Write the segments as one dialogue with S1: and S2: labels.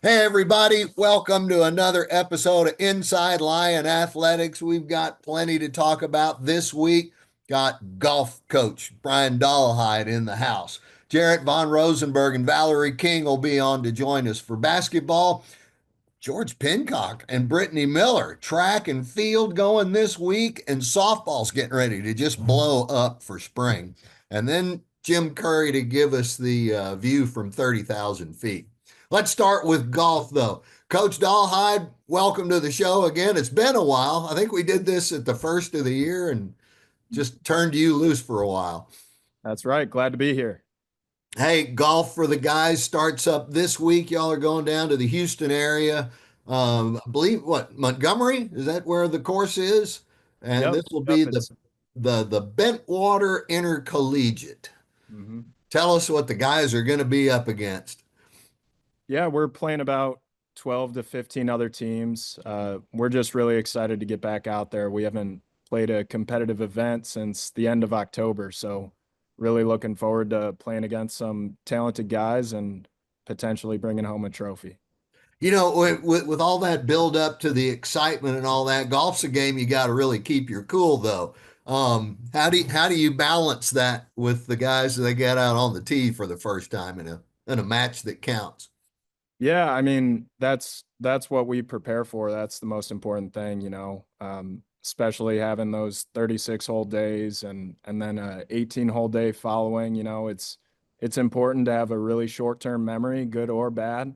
S1: Hey, everybody, welcome to another episode of Inside Lion Athletics. We've got plenty to talk about this week. Got golf coach Brian Dolehide in the house. Jaret von Rosenberg and Valerie King will be on to join us for basketball. George Pincock and Brittany Miller, track and field going this week, and softball's getting ready to just blow up for spring. And then Jim Curry to give us the view from 30,000 feet. Let's start with golf, though. Coach Dolehide, welcome to the show again. It's been a while. I think we did this at the first of the year and just turned you loose for a while.
S2: That's right. Glad to be here.
S1: Hey, golf for the guys starts up this week. Y'all are going down to the Houston area. I believe what Montgomery is that where the course is, and
S2: Yep.
S1: this will
S2: Yep.
S1: be the Bentwater Intercollegiate.
S2: Mhm.
S1: Tell us what the guys are going to be up against.
S2: Yeah, we're playing about 12 to 15 other teams. We're just really excited to get back out there. We haven't played a competitive event since the end of October, so really looking forward to playing against some talented guys and potentially bringing home a trophy.
S1: You know, with all that build up to the excitement and all that, golf's a game you got to really keep your cool, though. How do you balance that with the guys that get out on the tee for the first time in a match that counts?
S2: Yeah, I mean, that's what we prepare for. That's the most important thing, especially having those 36 hole days and then a 18 hole day following, it's important to have a really short-term memory, good or bad,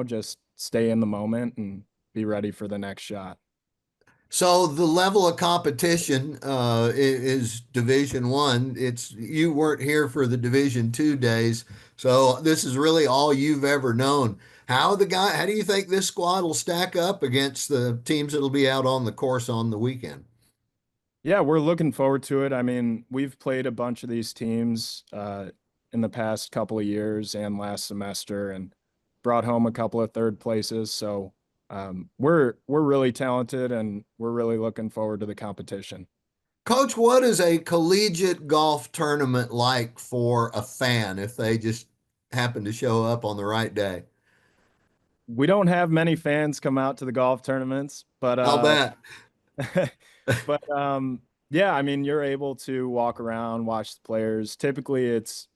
S2: just stay in the moment and be ready for the next shot.
S1: So the level of competition is Division One. It's you weren't here for the Division Two days, so this is really all you've ever known. How do you think this squad will stack up against the teams that'll be out on the course on the weekend?
S2: Yeah, we're looking forward to it. I mean, we've played a bunch of these teams in the past couple of years and last semester and brought home a couple of third places. So we're really talented and we're really looking forward to the competition.
S1: Coach, what is a collegiate golf tournament like for a fan if they just happen to show up on the right day?
S2: We don't have many fans come out to the golf tournaments, but
S1: I'll bet.
S2: but yeah, I mean, you're able to walk around, watch the players. Typically it's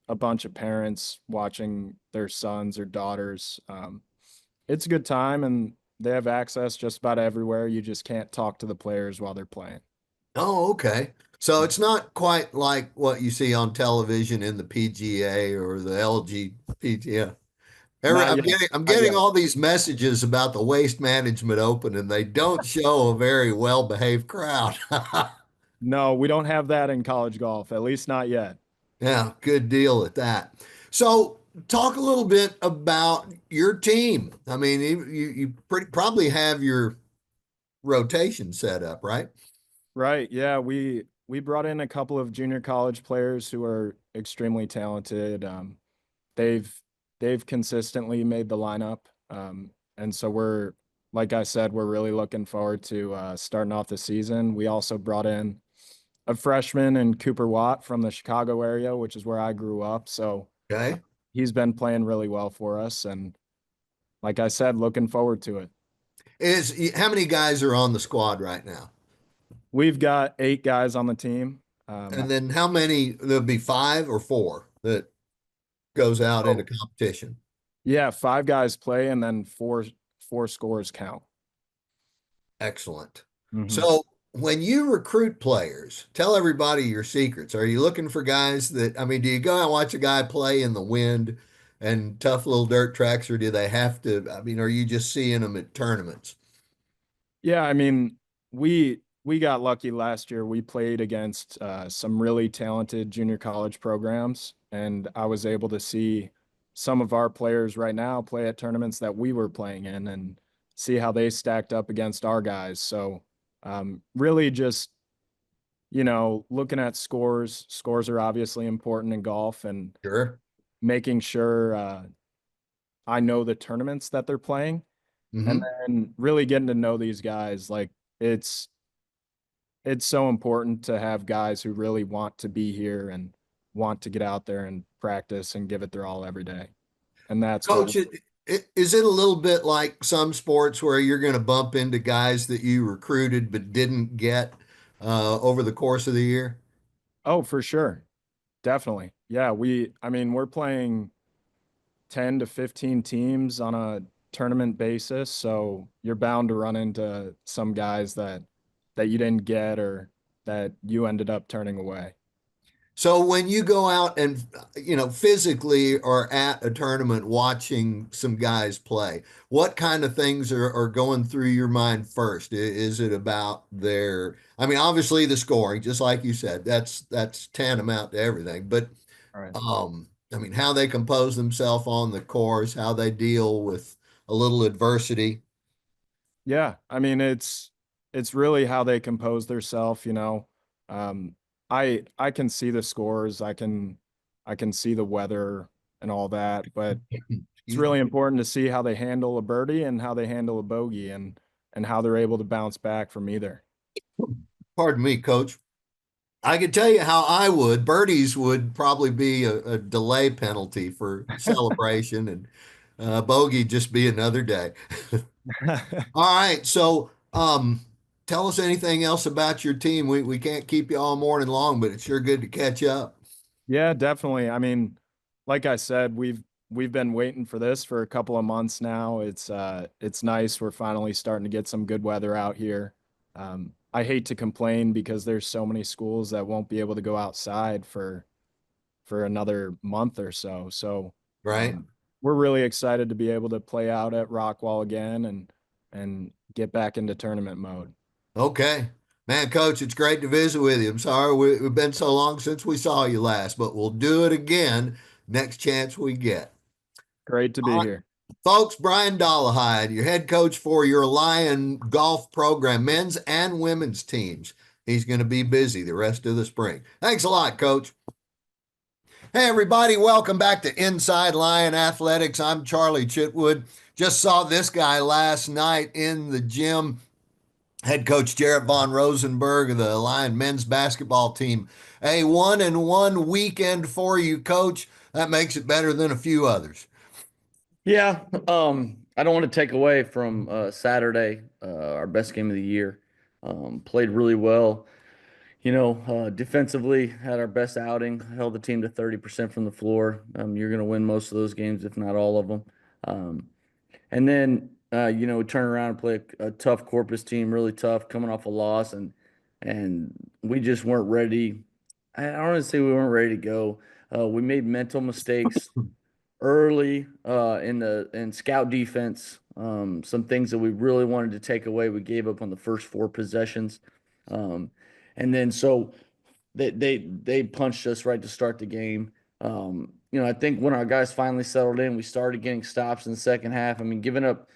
S2: a bunch of parents watching their sons or daughters. It's a good time and they have access just about everywhere. You just can't talk to the players while they're playing.
S1: Oh, okay. So it's not quite like what you see on television in the PGA or the LGPTF.
S2: Not
S1: I'm
S2: yet.
S1: getting I'm
S2: Not
S1: getting
S2: yet.
S1: all these messages about the Waste Management Open, and they don't show a very well-behaved crowd.
S2: No, we don't have that in college golf, at least not yet.
S1: Yeah, good deal at that. So, talk a little bit about your team. I mean, probably have your rotation set up, right?
S2: Right. Yeah, we brought in a couple of junior college players who are extremely talented. They've they've consistently made the lineup. And so we're like I said, we're really looking forward to starting off the season. We also brought in a freshman in Cooper Watt from the Chicago area, which is where I grew up. So
S1: Okay.
S2: he's been playing really well for us. And like I said, looking forward to it.
S1: How many guys are on the squad right now?
S2: We've got 8 guys on the team.
S1: And then how many? There'll be five or four that goes out into
S2: Oh,
S1: competition.
S2: yeah, 5 guys play and then four scores count.
S1: Excellent.
S2: Hmm.
S1: So when you recruit players, tell everybody your secrets. Are you looking for guys that, I mean, do you go out and watch a guy play in the wind and tough little dirt tracks, or do they have to, I mean, are you just seeing them at tournaments?
S2: Yeah, I mean, we got lucky last year. We played against some really talented junior college programs, and I was able to see some of our players right now play at tournaments that we were playing in and see how they stacked up against our guys. So, really just, looking at scores. Scores are obviously important in golf and
S1: Sure.
S2: making sure I know the tournaments that they're playing and
S1: Hmm.
S2: then really getting to know these guys. Like, it's it's so important to have guys who really want to be here and want to get out there and practice and give it their all every day. And that's what
S1: Coach,
S2: we're
S1: Is it a little bit like some sports where you're going to bump into guys that you recruited but didn't get over the course of the year?
S2: Oh, for sure. Definitely. Yeah, I mean, we're playing 10 to 15 teams on a tournament basis, so you're bound to run into some guys that you didn't get or that you ended up turning away.
S1: So when you go out and physically are at a tournament watching some guys play, what kind of things are going through your mind first? Is it about I mean, obviously the scoring, just like you said, that's tantamount to everything. But
S2: All right.
S1: I mean, how they compose themselves on the course, how they deal with a little adversity.
S2: Yeah, I mean it's really how they compose themselves, you know. Um, I can see the scores, I can see the weather and all that, but it's
S1: Excuse me.
S2: really important to see how they handle a birdie and how they handle a bogey and how they're able to bounce back from either.
S1: Pardon me, coach. I could tell you how I would. Birdies would probably be a delay penalty for celebration, and bogey just be another day. All right, so tell us anything else about your team. We can't keep you all morning long, but it's sure good to catch up.
S2: Yeah, definitely. I mean, like I said, we've been waiting for this for a couple of months now. It's nice. We're finally starting to get some good weather out here. I hate to complain because there's so many schools that won't be able to go outside for another month or so. So
S1: Right?
S2: we're really excited to be able to play out at Rockwall again and get back into tournament mode.
S1: Okay. Man, coach, it's great to visit with you. I'm sorry we've been so long since we saw you last, but we'll do it again next chance we get.
S2: Great to be here.
S1: Folks, Brian Dolehide, your head coach for your Lion golf program, men's and women's teams. He's going to be busy the rest of the spring. Thanks a lot, coach. Hey, everybody, welcome back to Inside Lion Athletics. I'm Charlie Chitwood. Just saw this guy last night in the gym. Head coach Jaret von Rosenberg of the Lion men's basketball team. A 1-1 weekend for you, coach. That makes it better than a few others.
S3: Yeah, I don't want to take away from Saturday, our best game of the year. Played really well. Defensively had our best outing. Held the team to 30% from the floor. You're going to win most of those games, if not all of them. And then we turn around and play a tough Corpus team, really tough, coming off a loss, and we just weren't ready. I don't want to say we weren't ready to go. We made mental mistakes early in scout defense. Some things that we really wanted to take away, we gave up on the first four possessions, um, and then so they punched us right to start the game. I think when our guys finally settled in, we started getting stops in the second half. I mean, giving up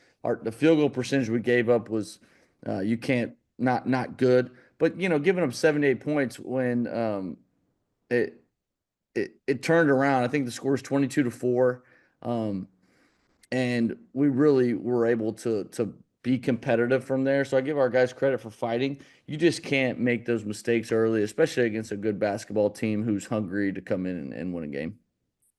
S3: the field goal percentage we gave up was you can't not good, but giving up 78 points when it it turned around. I think the score is 22-4. Um, and we really were able to be competitive from there. So I give our guys credit for fighting. You just can't make those mistakes early, especially against a good basketball team who's hungry to come in and win a game.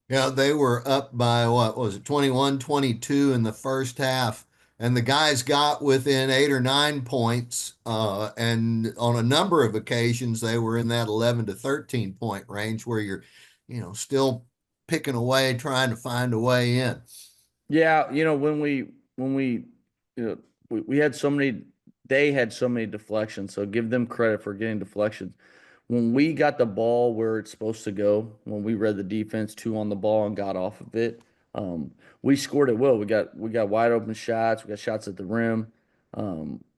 S1: Yeah, they were up by what was it, 21-22 in the first half. And the guys got within 8 or 9 points. And on a number of occasions, they were in that 11 to 13 point range where you're, still picking away, trying to find a way in.
S3: Yeah, when we we had so many they had so many deflections, so give them credit for getting deflections. When we got the ball where it's supposed to go, when we read the defense two on the ball and got off of it, we scored it well. We got wide open shots, we got shots at the rim.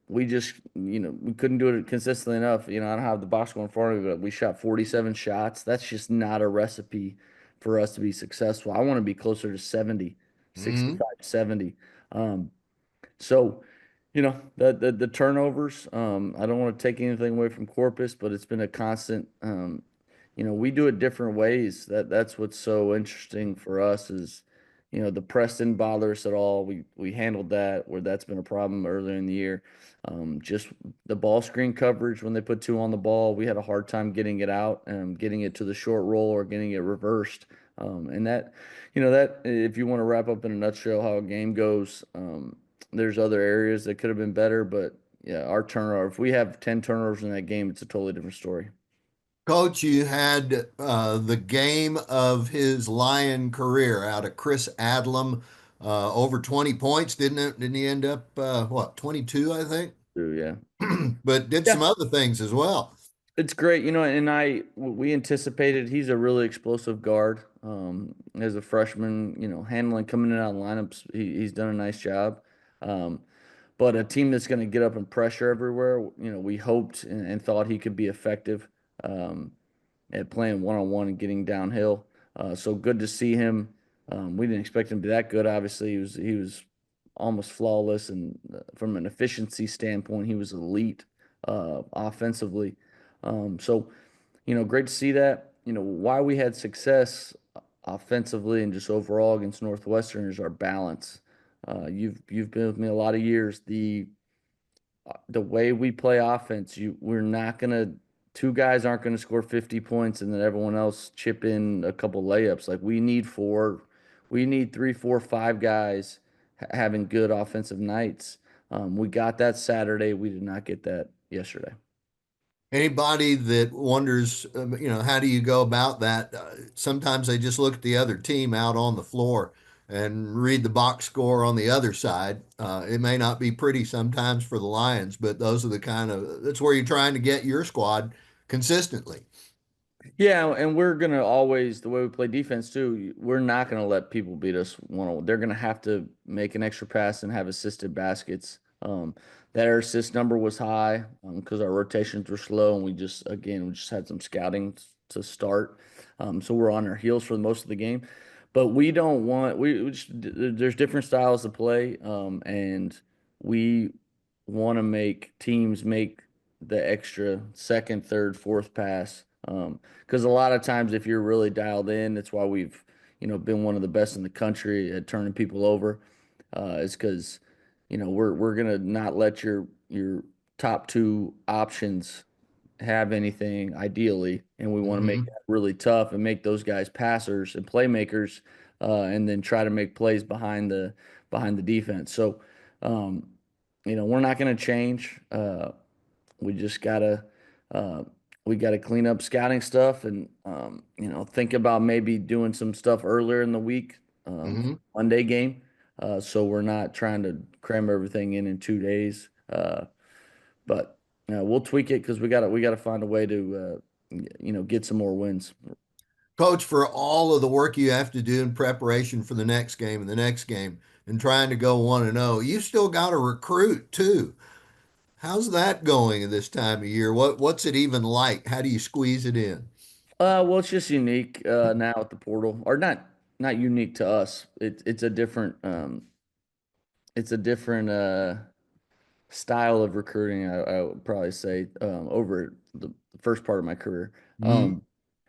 S3: We just we couldn't do it consistently enough. I don't have the box score in front of me, but we shot 47 shots. That's just not a recipe for us to be successful. I want to be closer to 70,
S1: Mm-hmm.
S3: 65, 70. Um, so, the turnovers, I don't want to take anything away from Corpus, but it's been a constant. We do it different ways. That's what's so interesting for us is, the press didn't bother us at all. We handled that where that's been a problem earlier in the year. Just the ball screen coverage when they put two on the ball, we had a hard time getting it out and getting it to the short roll or getting it reversed. And that, that if you want to wrap up in a nutshell how a game goes, there's other areas that could have been better, but yeah, our turnover, if we have 10 turnovers in that game, it's a totally different story.
S1: Coach, you had the game of his Lion career out of Chris Adlam, over 20 points, didn't it? Didn't he end up, what, 22, I think?
S3: Too, yeah.
S1: But did
S3: Yeah.
S1: some other things as well.
S3: It's great, and we anticipated he's a really explosive guard. As a freshman, handling coming in out of lineups, he's done a nice job. Um, but a team that's going to get up and pressure everywhere, we hoped and thought he could be effective at playing one on one and getting downhill. So good to see him. We didn't expect him to be that good. Obviously, he was almost flawless, and from an efficiency standpoint, he was elite offensively. So, great to see that. Why we had success offensively and just overall against Northwestern is our balance. You've been with me a lot of years. The way we play offense, we're not gonna two guys aren't gonna score 50 points and then everyone else chip in a couple layups. Like we need three, four, five guys having good offensive nights. We got that Saturday. We did not get that yesterday.
S1: Anybody that wonders, how do you go about that? Sometimes they just look at the other team out on the floor and read the box score on the other side. It may not be pretty sometimes for the Lions, but those are that's where you're trying to get your squad consistently.
S3: Yeah, and we're gonna always the way we play defense too. We're not gonna let people beat us one on one. They're gonna have to make an extra pass and have assisted baskets. That our assist number was high because our rotations were slow, and we just had some scouting to start. So we're on our heels for most of the game, but we don't want we just, there's different styles to play, and we want to make teams make the extra second, third, fourth pass. Because a lot of times, if you're really dialed in, that's why we've, been one of the best in the country at turning people over. Is because, we're gonna not let your top two options have anything ideally, and we want to make
S1: Mm-hmm.
S3: that really tough and make those guys passers and playmakers, and then try to make plays behind the defense. So, um, we're not going to change. We just gotta uh, we gotta clean up scouting stuff and think about maybe doing some stuff earlier in the week,
S1: Mm-hmm.
S3: Monday game. So we're not trying to cram everything in 2 days. But we'll tweak it because we gotta find a way to get some more wins.
S1: Coach, for all of the work you have to do in preparation for the next game and the next game and trying to go 1-0, you still got to recruit too. How's that going at this time of year? What's it even like? How do you squeeze it in?
S3: Well, it's just unique now at the portal, or not unique to us. It's a different style of recruiting. I would probably say over the first part of my career.
S1: Mm-hmm.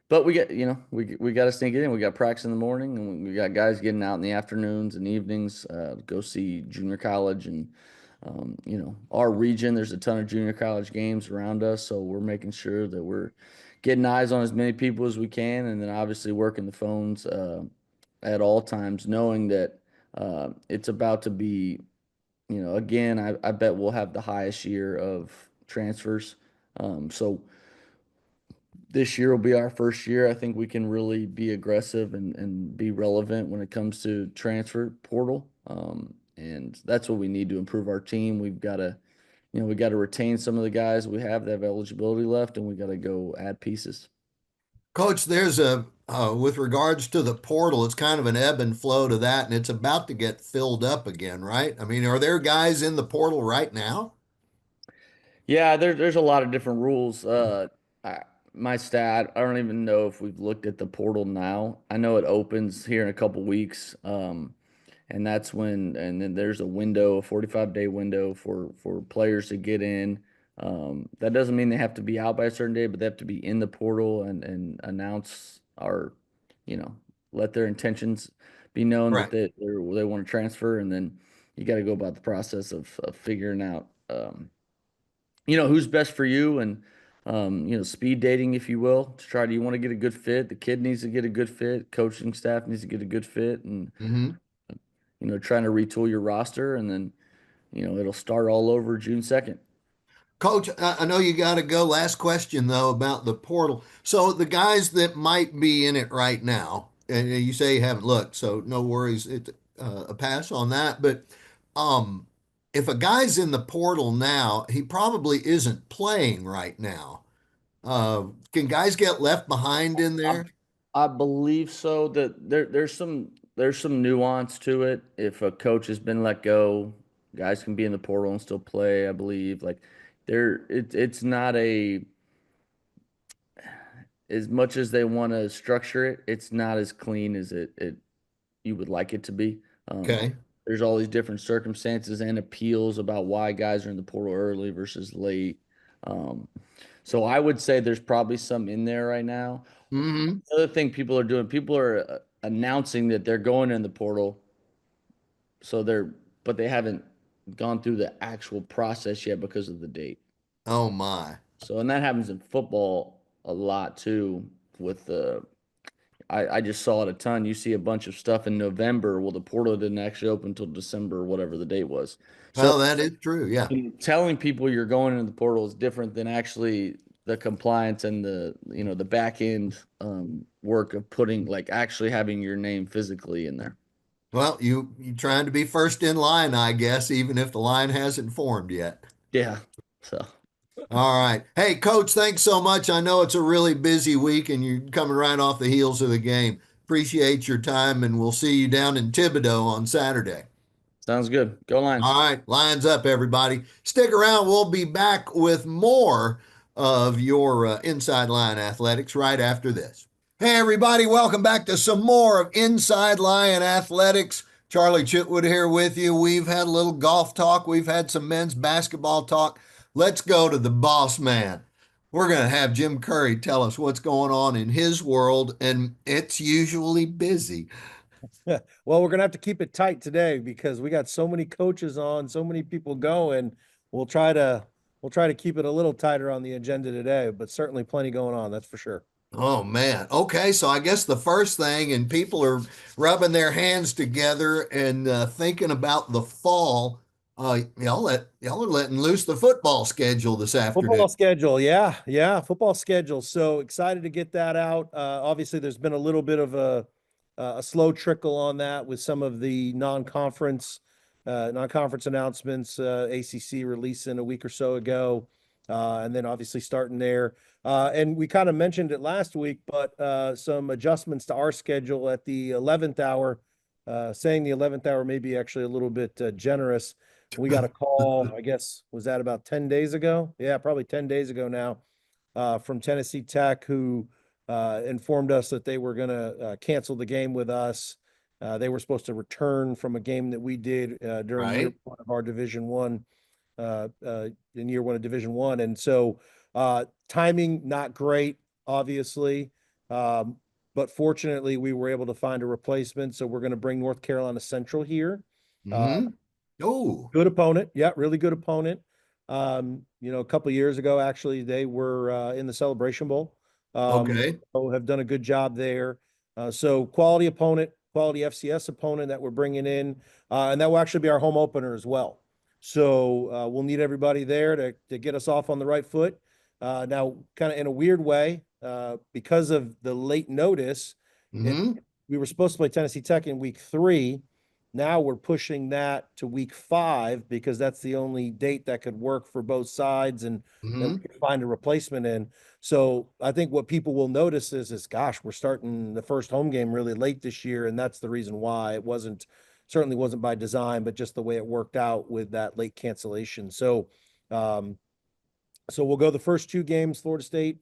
S3: But we got to sneak it in. We got practice in the morning, and we got guys getting out in the afternoons and evenings to go see junior college and our region. There's a ton of junior college games around us, so we're making sure that we're getting eyes on as many people as we can, and then obviously working the phones at all times, knowing that it's about to be. Again, I bet we'll have the highest year of transfers. So this year will be our first year. I think we can really be aggressive and be relevant when it comes to transfer portal. And that's what we need to improve our team. We got to retain some of the guys we have that have eligibility left, and we got to go add pieces.
S1: Coach, there's with regards to the portal, it's kind of an ebb and flow to that, and it's about to get filled up again, right? I mean, are there guys in the portal right now?
S3: Yeah, there's a lot of different rules. I, my stat, I don't even know if we've looked at the portal now. I know it opens here in a couple weeks. And that's and then there's a window, a 45-day window for players to get in. That doesn't mean they have to be out by a certain day, but they have to be in the portal and announce you know, let their intentions be known that
S1: Right.
S3: they want to transfer, and then you got to go about the process of figuring out, who's best for you and speed dating, if you will, to try to, you want to get a good fit. The kid needs to get a good fit. Coaching staff needs to get a good fit, and, trying to retool your roster, and then, it'll start all over June 2nd.
S1: Coach, I know you got to go. Last question, though, about the portal. So the guys that might be in it right now, and you say you haven't looked, so no worries. It's a pass on that. But if a guy's in the portal now, he probably isn't playing right now. Can guys get left behind in
S3: I,
S1: there?
S3: I believe so. That there's some nuance to it. If a coach has been let go, guys can be in the portal and still play. I believe it's not as much as they want to structure it. It's not as clean as it you would like it to be.
S1: Okay.
S3: There's all these different circumstances and appeals about why guys are in the portal early versus late. So I would say there's probably some in there right now.
S1: Mm-hmm.
S3: The other thing people are announcing that they're going in the portal. But they haven't gone through the actual process yet because of the date.
S1: Oh my.
S3: So, and that happens in football a lot too. I just saw it a ton. You see a bunch of stuff in November. Well, the portal didn't actually open until December, whatever the date was. So,
S1: Well, that is true. Yeah.
S3: telling people you're going into the portal is different than actually the compliance and the back end work of putting, like, actually having your name physically in there.
S1: Well, you trying to be first in line, I guess, even if the line hasn't formed yet.
S3: Yeah. So.
S1: All right. Hey, Coach, thanks so much. I know it's a really busy week and you're coming right off the heels of the game. Appreciate your time, and we'll see you down in Thibodaux on Saturday.
S3: Sounds good. Go Lions.
S1: All right. Lions up, everybody. Stick around. We'll be back with more of your Inside Lion Athletics right after this. Hey, everybody. Welcome back to some more of Inside Lion Athletics. Charlie Chitwood here with you. We've had a little golf talk. We've had some men's basketball talk. Let's go to the boss man. We're going to have Jim Curry tell us what's going on in his world, and it's usually busy.
S4: Well, we're going to have to keep it tight today because we got so many coaches on, so many people going. We'll try to keep it a little tighter on the agenda today, but certainly plenty going on, that's for sure.
S1: Oh man. Okay, so I guess the first thing, and people are rubbing their hands together and thinking about the fall. Y'all are letting loose the football schedule this afternoon.
S4: Football schedule, yeah, football schedule. So excited to get that out. Obviously, there's been a little bit of a slow trickle on that with some of the non-conference announcements. ACC releasing a week or so ago, and then obviously starting there. And we kind of mentioned it last week, but some adjustments to our schedule at the 11th hour. Saying the 11th hour may be actually a little bit generous. We got a call, I guess, was that about 10 days ago? Yeah, probably 10 days ago now, from Tennessee Tech, who informed us that they were going to cancel the game with us. They were supposed to return from a game that we did during year one of our Division One, in year one of Division One. And so timing, not great, obviously. But fortunately, we were able to find a replacement. So we're going to bring North Carolina Central here.
S1: Oh,
S4: good opponent. Yeah, really good opponent. A couple of years ago, actually, they were in the Celebration Bowl.
S1: okay.
S4: So have done a good job there. So quality opponent, quality FCS opponent that we're bringing in, and that will actually be our home opener as well. So we'll need everybody there to get us off on the right foot. Now, kind of in a weird way, because of the late notice, we were supposed to play Tennessee Tech in week 3. Now we're pushing that to week 5 because that's the only date that could work for both sides, and then we can find a replacement in. So I think what people will notice is gosh, we're starting the first home game really late this year, and that's the reason why. It certainly wasn't by design, but just the way it worked out with that late cancellation. So we'll go the first 2 games, SMU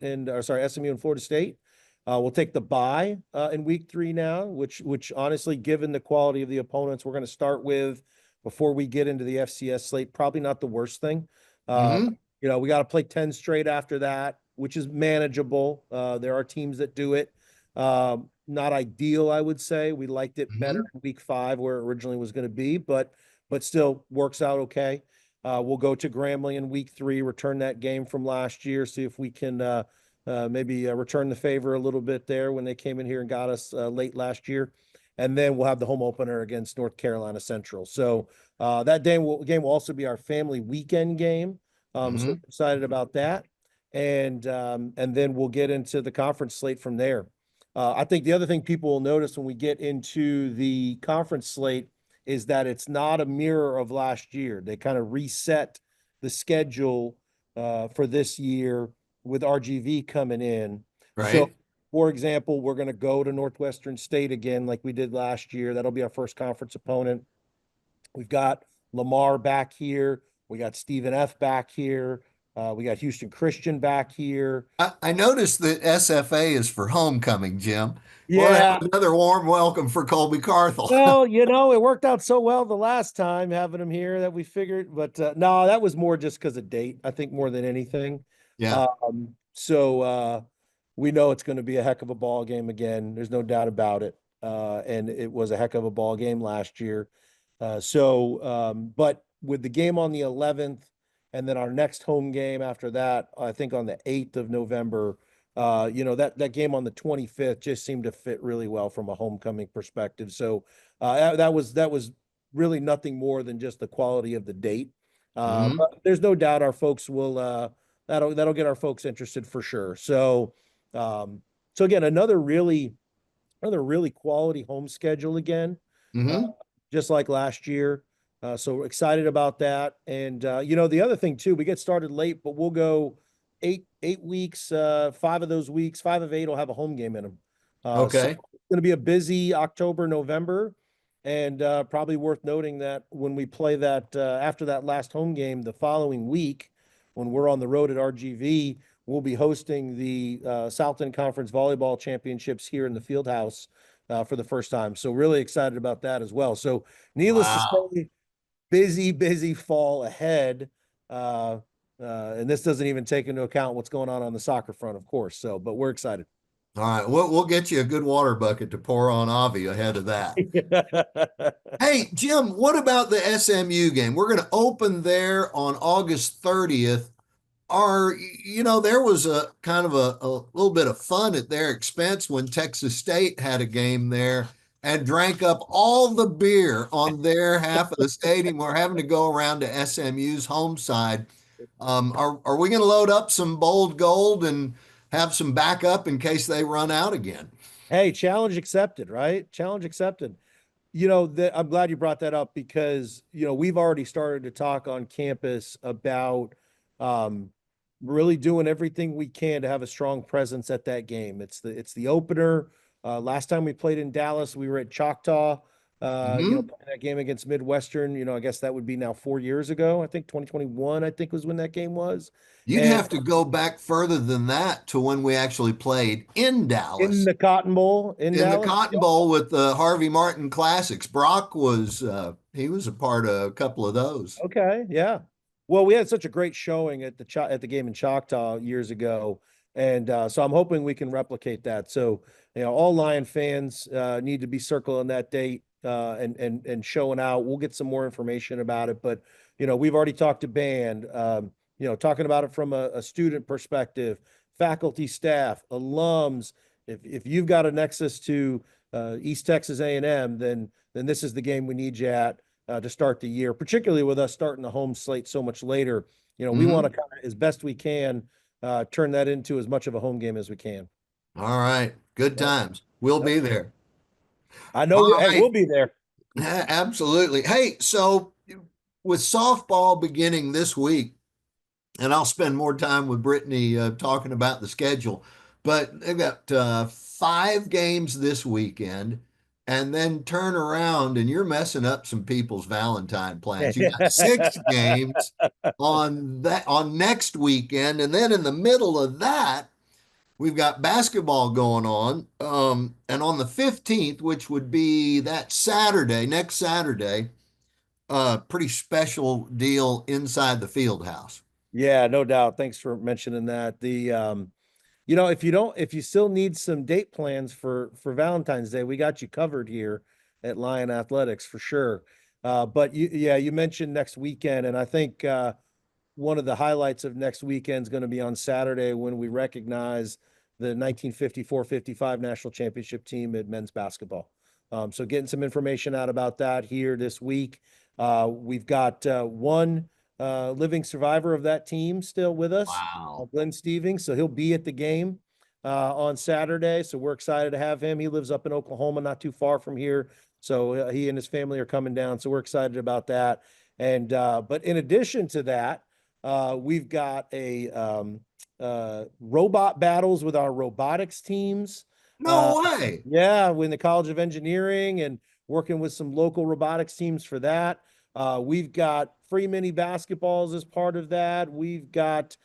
S4: and Florida State. We'll take the bye in week 3 now, which honestly, given the quality of the opponents we're going to start with before we get into the FCS slate, probably not the worst thing. We got to play 10 straight after that, which is manageable. There are teams that do it. Not ideal, I would say. We liked it better in week 5 where it originally was going to be, but still works out okay. We'll go to Grambling in week 3, return that game from last year, see if we can maybe return the favor a little bit there when they came in here and got us late last year. And then we'll have the home opener against North Carolina Central. So that game will also be our family weekend game. So
S1: Mhm.
S4: excited about that. And then we'll get into the conference slate from there. I think the other thing people will notice when we get into the conference slate is that it's not a mirror of last year. They kind of reset the schedule for this year with RGV coming in. So,
S1: Right.
S4: for example, we're going to go to Northwestern State again, like we did last year. That'll be our first conference opponent. We've got Lamar back here. We got Stephen F. back here. We got Houston Christian back here.
S1: I noticed that SFA is for homecoming, Jim. We'll
S4: Yeah.
S1: have another warm welcome for Colby Carthel.
S4: Well, it worked out so well the last time having him here that we figured, but no, that was more just because of date, I think, more than anything.
S1: Yeah.
S4: So we know it's going to be a heck of a ball game again. There's no doubt about it. And it was a heck of a ball game last year. But with the game on the 11th and then our next home game after that, I think on the 8th of November, that game on the 25th just seemed to fit really well from a homecoming perspective. So that was really nothing more than just the quality of the date.
S1: Mhm.
S4: But there's no doubt our folks will that'll get our folks interested for sure. So again, another really quality home schedule again, uh,
S1: Mhm.
S4: just like last year. So we're excited about that. And the other thing too, we get started late, but we'll go eight weeks. 5 of those weeks, 5 of 8 will have a home game in them. So
S1: Okay.
S4: it's going to be a busy October, November, and probably worth noting that when we play that after that last home game the following week, when we're on the road at RGV, we'll be hosting the Southland Conference Volleyball Championships here in the field house for the first time. So really excited about that as well. So needless to
S1: Wow.
S4: say, busy fall ahead. And this doesn't even take into account what's going on the soccer front, of course. So, but we're excited.
S1: All right. We'll get you a good water bucket to pour on Avi ahead of that. Hey, Jim, what about the SMU game? We're going to open there on August 30th. There was a kind of a little bit of fun at their expense when Texas State had a game there and drank up all the beer on their half of the stadium. We're having to go around to SMU's home side. Are we going to load up some bold gold and have some backup in case they run out again?
S4: Hey, challenge accepted, right? Challenge accepted. I'm glad you brought that up because, we've already started to talk on campus about um, really doing everything we can to have a strong presence at that game. It's the opener. Last time we played in Dallas, we were at Choctaw,
S1: Hmm.
S4: playing that game against Midwestern. I guess that would be now 4 years ago. I think 2021, I think was when that game was.
S1: You'd
S4: And
S1: have to go back further than that to when we actually played in
S4: in
S1: Dallas.
S4: the Cotton Bowl in
S1: In the
S4: Dallas.
S1: Cotton Bowl with the Harvey Martin Classics. Brock was he was a part of a couple of those.
S4: Okay, yeah. Well, we had such a great showing at the game in Choctaw years ago, and so I'm hoping we can replicate that. So, all Lion fans need to be circling that date and showing out. We'll get some more information about it, but we've already talked to band. Talking about it from a student perspective, faculty, staff, alums. If you've got a nexus to East Texas A&M, then this is the game we need you at to start the year, particularly with us starting the home slate so much later. We want to
S1: Hmm.
S4: kind of, as best we can, turn that into as much of a home game as we can.
S1: All right. Good
S4: Yep.
S1: times. We'll
S4: Yep.
S1: be there.
S4: I know.
S1: All
S4: Hey,
S1: right.
S4: we'll be there.
S1: Absolutely. Hey, so with softball beginning this week, and I'll spend more time with Brittany talking about the schedule. But they've got 5 games this weekend, and then turn around, and you're messing up some people's Valentine plans. You got 6 games on next weekend, and then in the middle of that, we've got basketball going on. And on the 15th, which would be that Saturday, next Saturday, pretty special deal inside the field house.
S4: Yeah, no doubt. Thanks for mentioning that. If you still need some date plans for Valentine's Day, we got you covered here at Lion Athletics for sure. But you mentioned next weekend, and I think one of the highlights of next weekend is going to be on Saturday when we recognize the 1954-55 national championship team at men's basketball. So getting some information out about that here this week. We've got one living survivor of that team still with us,
S1: Wow.
S4: Glenn Stevens. So he'll be at the game on Saturday. So we're excited to have him. He lives up in Oklahoma, not too far from here. So he and his family are coming down. So we're excited about that. And but in addition to that, we've got a robot battles with our robotics teams.
S1: No way.
S4: Yeah, in the College of Engineering and working with some local robotics teams for that. We've got free mini basketballs as part of that. We've got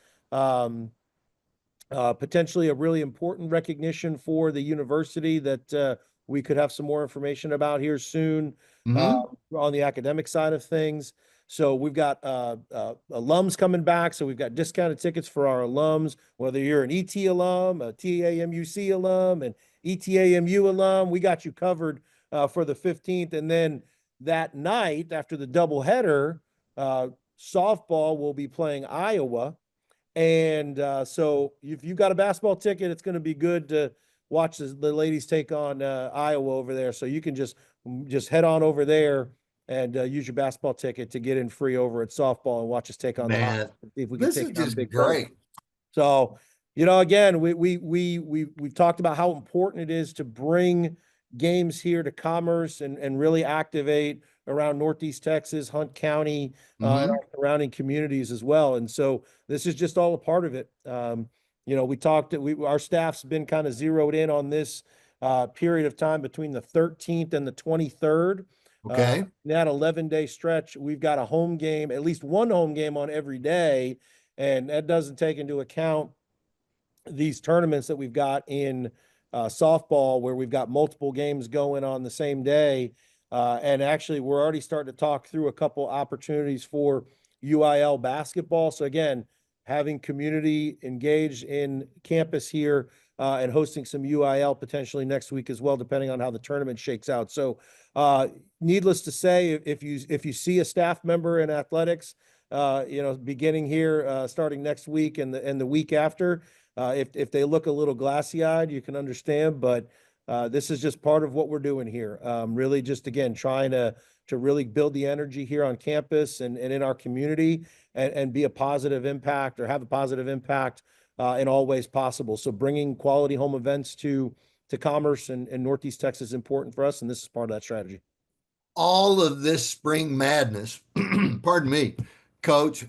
S4: potentially a really important recognition for the university that we could have some more information about here soon on the academic side of things. So we've got alums coming back. So we've got discounted tickets for our alums, whether you're an ET alum, a TAMUC alum, an ETAMU alum, we got you covered for the 15th. And then that night after the doubleheader, softball will be playing Iowa. And so if you got a basketball ticket, it's going to be good to watch the ladies take on Iowa over there. So you can just head on over there and use your basketball ticket to get in free over at softball and watch us take on the Hawks. See if we can
S1: This
S4: take
S1: is
S4: down
S1: just
S4: Big
S1: great.
S4: Bird. So, again, we've talked about how important it is to bring games here to Commerce and really activate around Northeast Texas, Hunt County, and our surrounding communities as well. And so this is just all a part of it. We talked, our staff's been kind of zeroed in on this period of time between the 13th and the 23rd.
S1: Okay.
S4: That 11-day stretch, we've got a home game, at least one home game on every day. And that doesn't take into account these tournaments that we've got in softball, where we've got multiple games going on the same day. And actually, we're already starting to talk through a couple opportunities for UIL basketball. So again, having community engaged in campus here and hosting some UIL potentially next week as well, depending on how the tournament shakes out. So needless to say, if you see a staff member in athletics, beginning here, starting next week and the week after, if they look a little glassy-eyed, you can understand, but this is just part of what we're doing here. Really just, again, trying to really build the energy here on campus and in our community and be a positive impact or have a positive impact in all ways possible. So bringing quality home events to Commerce and Northeast Texas is important for us, and this is part of that strategy.
S1: All of this spring madness, pardon me, Coach.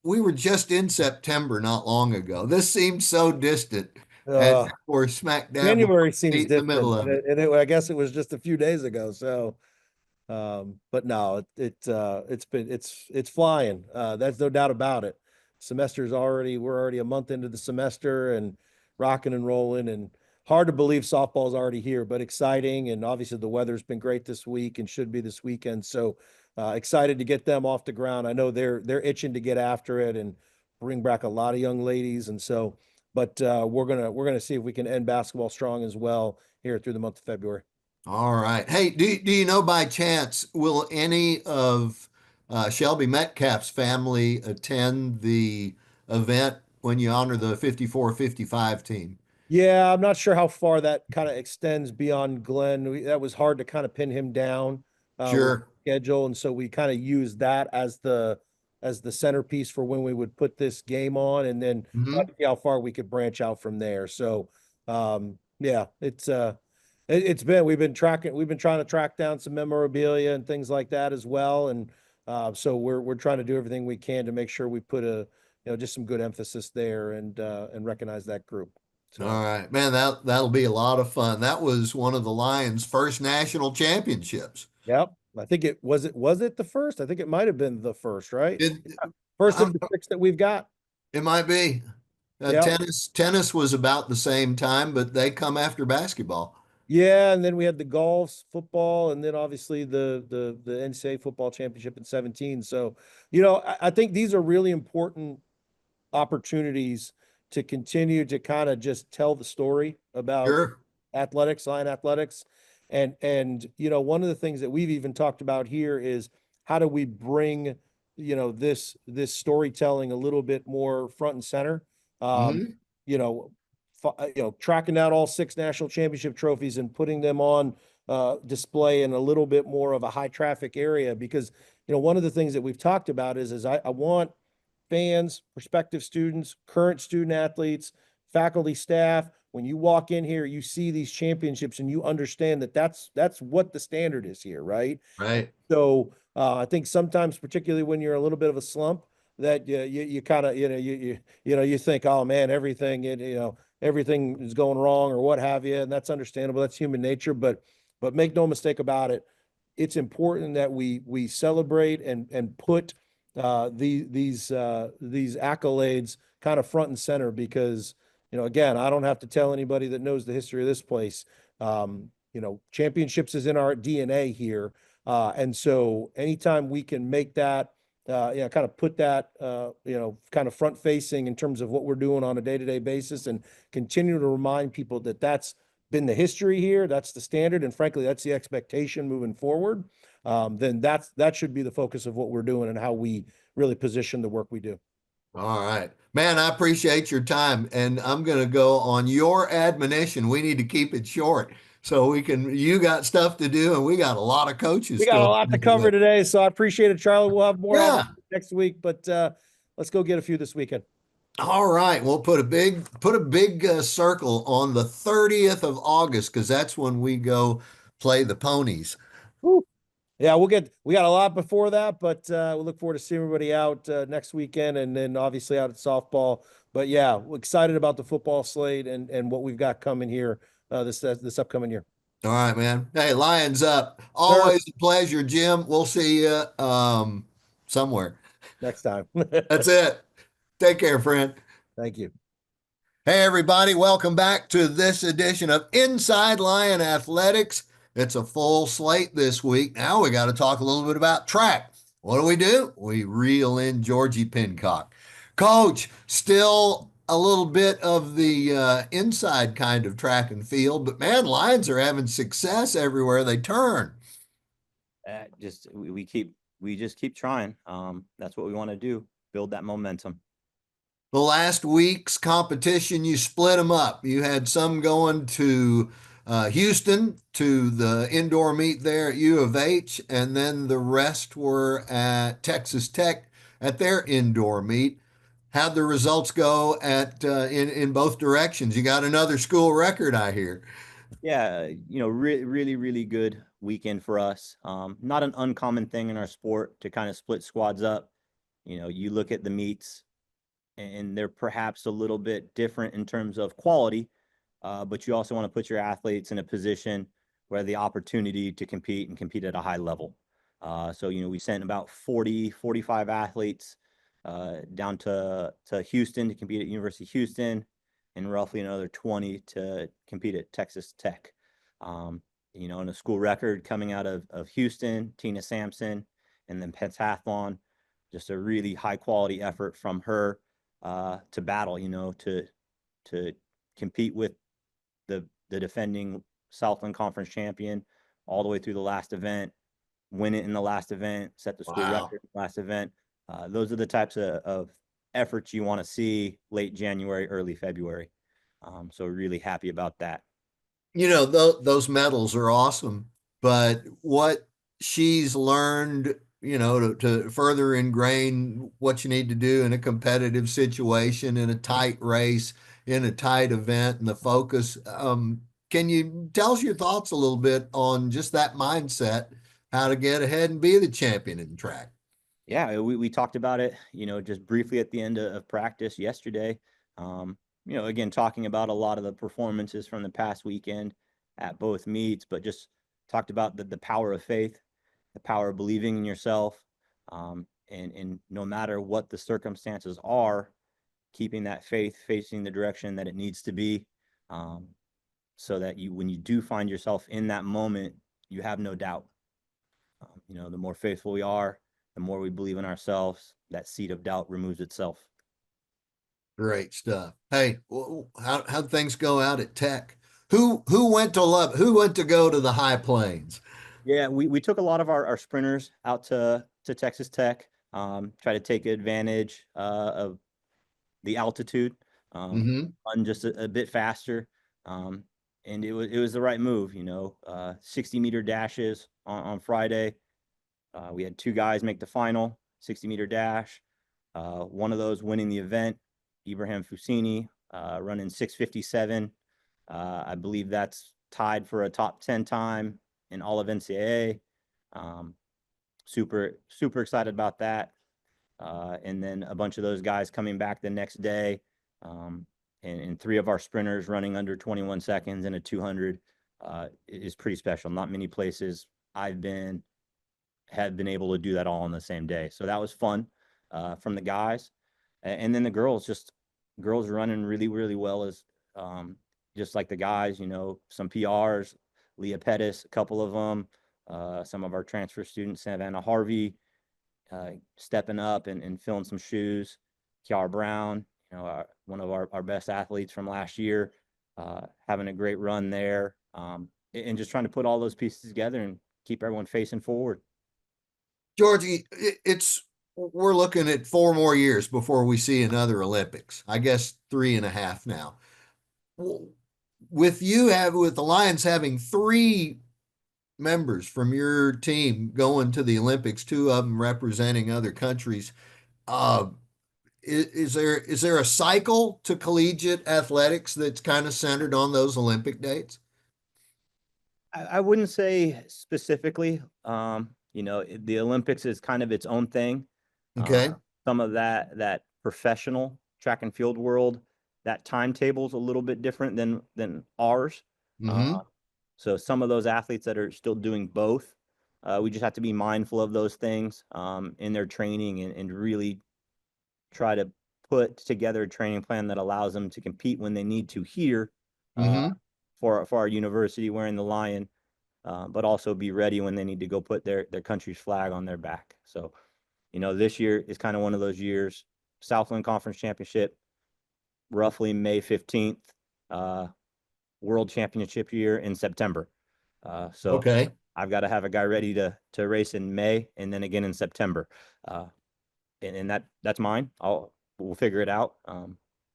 S1: We were just in September not long ago. This seems so distant, and we're smack dab
S4: January seems
S1: in the middle of it.
S4: and I guess it was just a few days ago. So, but no, it's flying. That's no doubt about it. We're already a month into the semester and rocking and rolling, and hard to believe softball's already here, but exciting. And obviously the weather's been great this week and should be this weekend. So excited to get them off the ground. I know they're itching to get after it and bring back a lot of young ladies. And so, but we're gonna see if we can end basketball strong as well here through the month of February.
S1: All right. Hey, do you know by chance, will any of Shelby Metcalf's family attend the event when you honor the 54-55 team?
S4: Yeah, I'm not sure how far that kind of extends beyond Glenn. That was hard to kind of pin him down with
S1: Sure.
S4: schedule, and so we kind of used that as the centerpiece for when we would put this game on, and then see how far we could branch out from there. So, yeah, we've been trying to track down some memorabilia and things like that as well, and so we're trying to do everything we can to make sure we put just some good emphasis there and recognize that group. So.
S1: All right, man, that'll be a lot of fun. That was one of the Lions' first national championships.
S4: Yep. I think was it the first? I think it might have been the first, right? First of the 6 that we've got.
S1: It might be.
S4: Yep.
S1: Tennis was about the same time, but they come after basketball.
S4: Yeah, and then we had the golf, football, and then obviously the NCAA football championship in 17. So, I think these are really important opportunities to continue to kind of just tell the story about
S1: Sure.
S4: athletics, Lion athletics. And one of the things that we've even talked about here is how do we bring, this storytelling a little bit more front and center.
S1: Mhm.
S4: You know, tracking down all 6 national championship trophies and putting them on display in a little bit more of a high traffic area, because one of the things that we've talked about is I want fans, prospective students, current student athletes, faculty, staff. When you walk in here, you see these championships and you understand that that's what the standard is here, right?
S1: Right.
S4: So I think sometimes, particularly when you're a little bit of a slump, that you kind of you think, oh man, everything is going wrong or what have you, and that's understandable. That's human nature, but make no mistake about it, it's important that we celebrate and put these accolades kind of front and center, because again, I don't have to tell anybody that knows the history of this place. Championships is in our DNA here, and so anytime we can make that kind of put that kind of front facing in terms of what we're doing on a day-to-day basis, and continue to remind people that that's been the history here, that's the standard, and frankly, that's the expectation moving forward, then that should be the focus of what we're doing and how we really position the work we do.
S1: All right, man, I appreciate your time, and I'm going to go on your admonition. We need to keep it short so you got stuff to do, and we got a lot of coaches
S4: We got a
S1: still.
S4: lot to cover today, so I appreciate it, Charlie. We'll have more
S1: Yeah.
S4: next week, but let's go get a few this weekend.
S1: All right, we'll put a big circle on the 30th of August, because that's when we go play the ponies.
S4: Woo. Yeah, we got a lot before that, but we look forward to seeing everybody out next weekend, and then obviously out at softball. But yeah, we're excited about the football slate and what we've got coming here this upcoming year.
S1: All right, man. Hey, Lions up.
S4: Sir,
S1: Always a pleasure, Jim. We'll see you somewhere.
S4: next time.
S1: That's it. Take care, friend.
S4: Thank you.
S1: Hey, everybody. Welcome back to this edition of Inside Lion Athletics. It's a full slate this week. Now we got to talk a little bit about track. What do? We reel in Georgie Pincock. Coach, still a little bit of the inside kind of track and field, but man, Lions are having success everywhere they turn.
S5: We just keep trying. That's what we want to do. Build that momentum.
S1: The last week's competition, you split them up. You had some going to Houston, to the indoor meet there at U of H, and then the rest were at Texas Tech at their indoor meet. How'd the results go in both directions? You got another school record, I hear.
S5: Yeah, really, really good weekend for us. Not an uncommon thing in our sport to kind of split squads up. You look at the meets, and they're perhaps a little bit different in terms of quality, but you also want to put your athletes in a position where the opportunity to compete at a high level. So we sent about 45 athletes down to Houston to compete at University of Houston, and roughly another 20 to compete at Texas Tech. In a school record coming out of Houston, Tina Sampson, and then pentathlon, just a really high quality effort from her to battle, to compete with the defending Southland Conference champion all the way through the last event, win it in the last event, set the school record in the last event. Those are the types of efforts you want to see late January, early February. So really happy about that.
S1: Those medals are awesome, but what she's learned, to further ingrain what you need to do in a competitive situation, in a tight race, in a tight event, and the focus. Can you tell us your thoughts a little bit on just that mindset, how to get ahead and be the champion in track?
S5: Yeah, we talked about it, just briefly at the end of practice yesterday. Again, talking about a lot of the performances from the past weekend at both meets, but just talked about the power of faith, the power of believing in yourself, and no matter what the circumstances are, keeping that faith facing the direction that it needs to be, so that when you do find yourself in that moment, you have no doubt. The more faithful we are, the more we believe in ourselves, that seed of doubt removes itself.
S1: Great stuff. Hey, how'd things go out at Tech? Who went to who went to go to the high plains?
S5: Yeah, we took a lot of our sprinters out to Texas Tech, try to take advantage of the altitude,
S1: Mm-hmm.
S5: run just a bit faster. And it was the right move, 60-meter dashes on Friday. We had two guys make the final 60-meter dash. One of those winning the event, Ibrahim Fusini, running 6:57. I believe that's tied for a top 10 time in all of NCAA. Um, super excited about that. And then a bunch of those guys coming back the next day. And three of our sprinters running under 21 seconds in a 200 is pretty special. Not many places I've been have been able to do that all on the same day. So that was fun from the guys. And then the girls running really well as just like the guys, some PRs, Leah Pettis, a couple of them, some of our transfer students, Savannah Harvey, stepping up and filling some shoes. Kiara Brown, one of our best athletes from last year, having a great run there, and just trying to put all those pieces together and keep everyone facing forward.
S1: Georgie, we're looking at 4 more years before we see another Olympics. I guess 3.5 now. With the Lions having 3 members from your team going to the Olympics, 2 of them representing other countries, uh, is there a cycle to collegiate athletics that's kind of centered on those Olympic dates?
S5: I wouldn't say specifically. The Olympics is kind of its own thing.
S1: Okay.
S5: Some of that professional track and field world, that timetable is a little bit different than ours.
S1: Mm-hmm.
S5: So some of those athletes that are still doing both, we just have to be mindful of those things in their training and really try to put together a training plan that allows them to compete when they need to here
S1: Mm-hmm.
S5: for our university wearing the lion, but also be ready when they need to go put their country's flag on their back. So, this year is kind of one of those years. Southland Conference Championship, roughly May 15th, World Championship year in September. So
S1: Okay.
S5: I've got to have a guy ready to race in May and then again in September. And that's mine. We'll figure it out.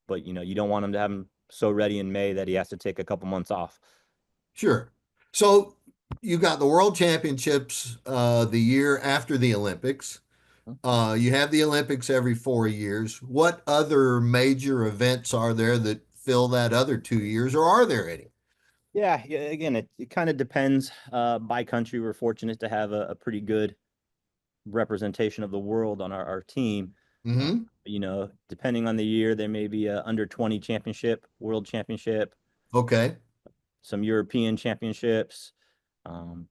S5: But you don't want him to have him so ready in May that he has to take a couple months off.
S1: Sure. So you got the World Championships the year after the Olympics. You have the Olympics every 4 years. What other major events are there that fill that other 2 years, or are there any?
S5: Yeah. Again, it kind of depends by country. We're fortunate to have a pretty good representation of the world on our team.
S1: Mm-hmm.
S5: Depending on the year, there may be a under 20 championship, world championship,
S1: Okay.
S5: some European championships. Um,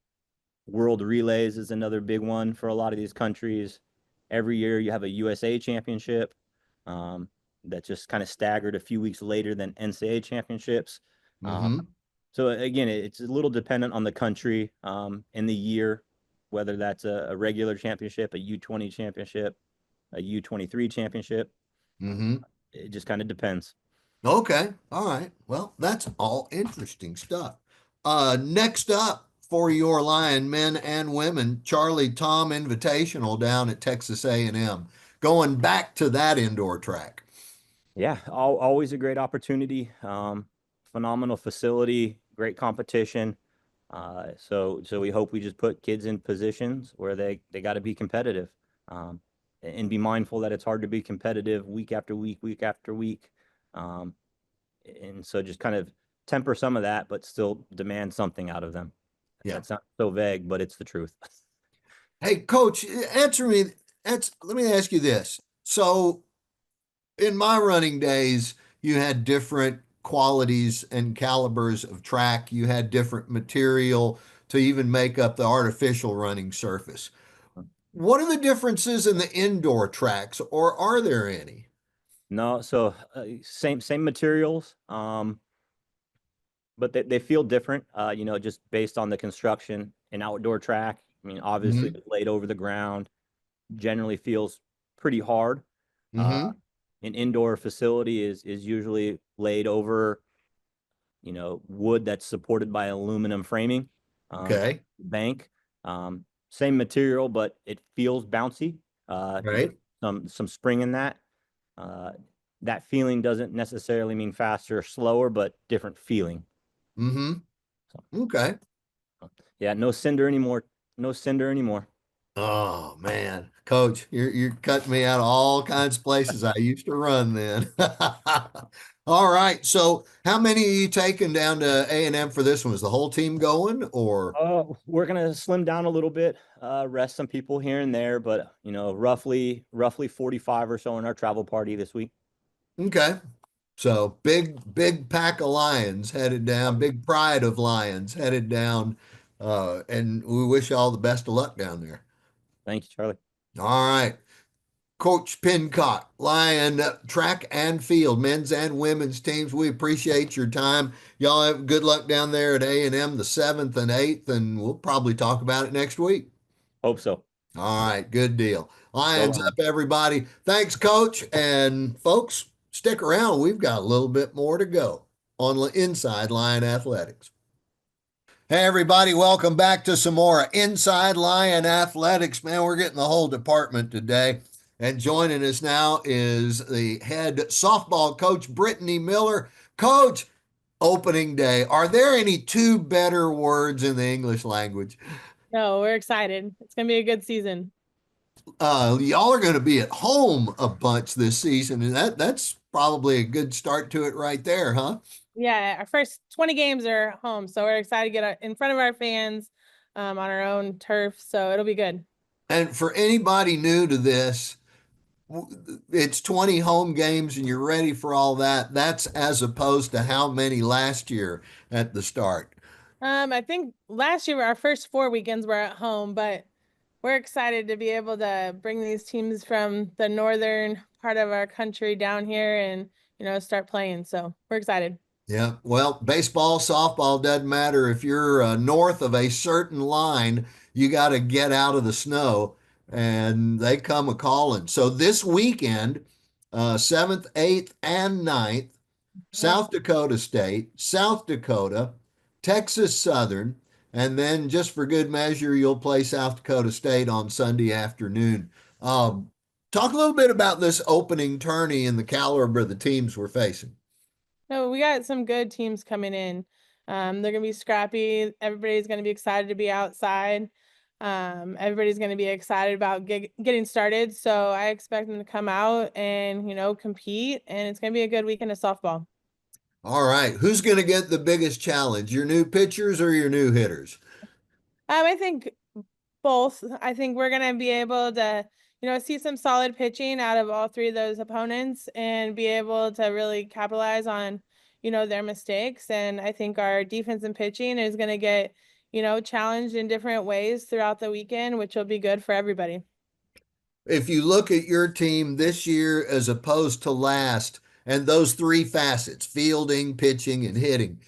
S5: World relays is another big one for a lot of these countries. Every year you have a USA championship that's just kind of staggered a few weeks later than NCAA championships.
S1: Mm-hmm.
S5: So again, it's a little dependent on the country and the year, whether that's a regular championship, a U20 championship, a U23 championship.
S1: Mm-hmm.
S5: It just kind of depends.
S1: Okay. All right. Well, that's all interesting stuff. Next up for your Lion men and women, Charlie Tom Invitational down at Texas A&M. Going back to that indoor track.
S5: Yeah, always a great opportunity. Phenomenal facility, great competition. So we hope we just put kids in positions where they got to be competitive, and be mindful that it's hard to be competitive week after week, week after week. Um, and so just kind of temper some of that, but still demand something out of them.
S1: Yeah.
S5: That's not so vague, but it's the truth.
S1: Hey, Coach, answer me. Let me ask you this. So, in my running days, you had different qualities and calibers of track. You had different material to even make up the artificial running surface. What are the differences in the indoor tracks, or are there any?
S5: No, so same materials, but they feel different. Just based on the construction. An outdoor track, I mean, obviously
S1: Mm-hmm.
S5: it's laid over the ground, generally feels pretty hard. Uh,
S1: Mm-hmm.
S5: an indoor facility is usually laid over wood that's supported by aluminum framing.
S1: Okay.
S5: Bank. Same material, but it feels bouncy.
S1: Right.
S5: Some spring in that. That feeling doesn't necessarily mean faster or slower, but different feeling.
S1: Mm-hmm. Okay.
S5: Yeah, no cinder anymore. No cinder anymore.
S1: Oh man, Coach, you're cutting me out of all kinds of places I used to run then. All right. So how many are you taking down to A&M for this one? Is the whole team going or?
S5: We're gonna slim down a little bit, rest some people here and there, but roughly 45 or so in our travel party this week.
S1: Okay. So big pack of lions headed down, big pride of lions headed down. And we wish you all the best of luck down there.
S5: Thank you, Charlie.
S1: All right. Coach Pincock, Lion track and field, men's and women's teams. We appreciate your time. Y'all have good luck down there at A&M the 7th and 8th, and we'll probably talk about it next week.
S5: Hope so.
S1: All right, good deal. Lions up, everybody. Thanks, Coach. And folks, stick around. We've got a little bit more to go on Inside Lion Athletics. Hey, everybody, welcome back to some more Inside Lion Athletics. Man, we're getting the whole department today. And joining us now is the head softball coach, Brittany Miller. Coach, opening day. Are there any two better words in the English language?
S6: No, we're excited. It's going to be a good season.
S1: Y'all are going to be at home a bunch this season, and that's probably a good start to it right there, huh?
S6: Yeah, our first 20 games are home, so we're excited to get in front of our fans on our own turf, so it'll be good.
S1: And for anybody new to this, it's 20 home games and you're ready for all that. That's as opposed to how many last year at the start?
S6: I think last year our first 4 weekends were at home, but we're excited to be able to bring these teams from the northern part of our country down here and, start playing. So we're excited.
S1: Yeah, well, baseball, softball, doesn't matter. If you're north of a certain line, you got to get out of the snow, and they come a calling. So this weekend, 7th, 8th, and 9th, South Dakota State, South Dakota, Texas Southern, and then just for good measure, you'll play South Dakota State on Sunday afternoon. Talk a little bit about this opening tourney and the caliber of the teams we're facing.
S6: No, we got some good teams coming in. They're going to be scrappy. Everybody's going to be excited to be outside. Everybody's going to be excited about getting started. So I expect them to come out and, compete. And it's going to be a good weekend of softball.
S1: All right. Who's going to get the biggest challenge? Your new pitchers or your new hitters?
S6: I think both. I think we're going to be able to, see some solid pitching out of all 3 of those opponents and be able to really capitalize on, their mistakes. And I think our defense and pitching is going to get, challenged in different ways throughout the weekend, which will be good for everybody.
S1: If you look at your team this year as opposed to last, and those 3 facets, fielding, pitching, and hitting,